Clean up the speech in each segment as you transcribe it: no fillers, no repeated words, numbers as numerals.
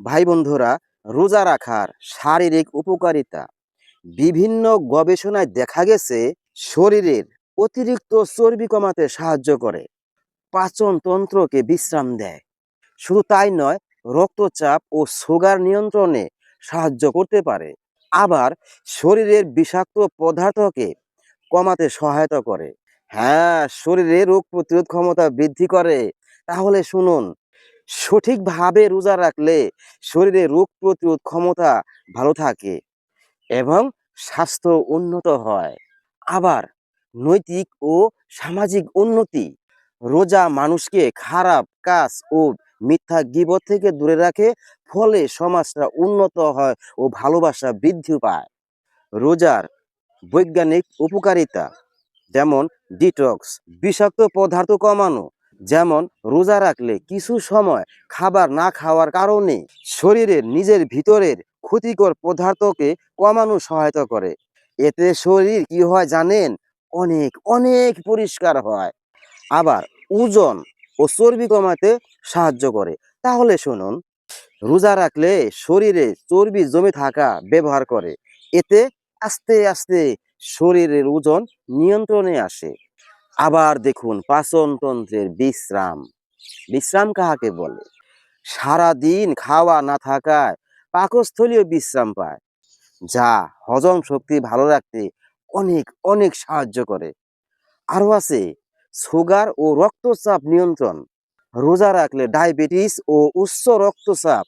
ভাই বন্ধুরা, রোজা রাখার শারীরিক উপকারিতা। বিভিন্ন গবেষণায় দেখা গেছে শরীরের অতিরিক্ত চর্বি কমাতে সাহায্য করে, পাচন তন্ত্রকে বিশ্রাম দেয়। শুধু তাই নয়, রক্তচাপ ও সুগার নিয়ন্ত্রণে সাহায্য করতে পারে। আবার শরীরের বিষাক্ত পদার্থকে কমাতে সহায়তা করে। হ্যাঁ, শরীরে রোগ প্রতিরোধ ক্ষমতা বৃদ্ধি করে। তাহলে শুনুন, সঠিকভাবে রোজা রাখলে শরীরে রোগ প্রতিরোধ ক্ষমতা ভালো থাকে এবং স্বাস্থ্য উন্নত হয়। আবার নৈতিক ও সামাজিক উন্নতি, রোজা মানুষকে খারাপ কাজ ও মিথ্যা গীবত থেকে দূরে রাখে। ফলে সমাজটা উন্নত হয় ও ভালোবাসা বৃদ্ধি পায়। রোজার বৈজ্ঞানিক উপকারিতা, যেমন ডিটক্স, বিষাক্ত পদার্থ কমানো। যেমন রোজা রাখলে কিছু সময় খাবার না খাওয়ার কারণে শরীরের নিজের ভিতরের ক্ষতিকর পদার্থকে কমানো সহায়তা করে। এতে শরীর কি হয় জানেন? অনেক অনেক পরিষ্কার হয়। আবার ওজন ও চর্বি কমাতে সাহায্য করে। তাহলে শুনুন, রোজা রাখলে শরীরে চর্বি জমে থাকা ব্যবহার করে। এতে আস্তে আস্তে শরীরের ওজন নিয়ন্ত্রণে আসে। আবার দেখুন, পাচনতন্ত্রের বিশ্রাম। বিশ্রাম কাহাকে বলে? সারাদিন খাওয়া না থাকায় পাকস্থলীয় বিশ্রাম পায়, যা হজম শক্তি ভালো রাখতে অনেক অনেক সাহায্য করে। আরও আছে সুগার ও রক্তচাপ নিয়ন্ত্রণ। রোজা রাখলে ডায়াবেটিস ও উচ্চ রক্তচাপ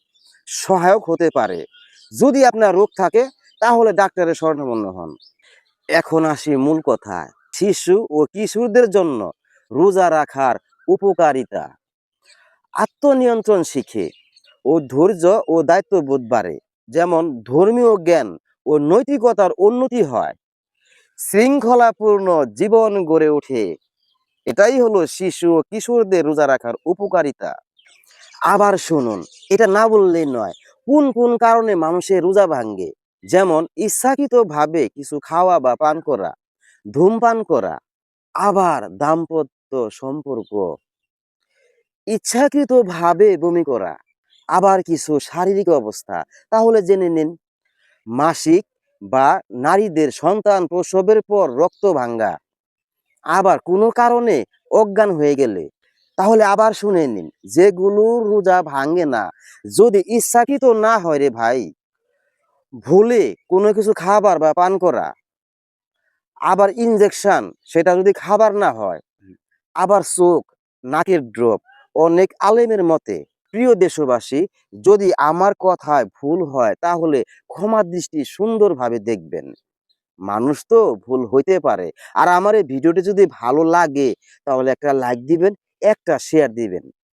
সহায়ক হতে পারে। যদি আপনার রোগ থাকে তাহলে ডাক্তারের শরণাপন্ন হন। এখন আসি মূল কথায়, শিশু ও কিশোরদের জন্য রোজা রাখার উপকারিতা। আত্মনিয়ন্ত্রণ শিখে ও ধৈর্য ও দায়িত্ববোধ বাড়ে। যেমন ধর্মীয় জ্ঞান ও নৈতিকতার উন্নতি হয়। শৃঙ্খলাপূর্ণ জীবন গড়ে ওঠে। এটাই হলো শিশু ও কিশোরদের রোজা রাখার উপকারিতা। আবার শুনুন, এটা না বললেই নয়, কোন কোন কারণে মানুষের রোজা ভাঙ্গে। যেমন ইচ্ছাকৃতভাবে কিছু খাওয়া বা পান করা, ধূমপান করা। আবার দাম্পত্য সম্পর্ক, ইচ্ছাকৃতভাবে বমি করা। আবার কিছু শারীরিক অবস্থা, তাহলে জেনে নিন। মাসিক বা নারীদের সন্তান প্রসবের পর রক্ত ভাঙ্গা। আবার কোনো কারণে অজ্ঞান হয়ে গেলে। তাহলে আবার শুনে নিন, যেগুলো রোজা ভাঙ্গে না যদি ইচ্ছাকৃত না হয় রে ভাই, ভুলে কোনো কিছু খাবার বা পান করা। আবার ইনজেকশন, সেটা যদি খাবার না হয়। আবার চোখ, নাকের ড্রপ। অনেক আলেমের মতে, প্রিয় দেশবাসী, যদি আমার কথায় ভুল হয় তাহলে ক্ষমা দৃষ্টি সুন্দরভাবে দেখবেন। মানুষ তো ভুল হইতে পারে। আর আমার এই ভিডিওটি যদি ভালো লাগে তাহলে একটা লাইক দিবেন, একটা শেয়ার দিবেন।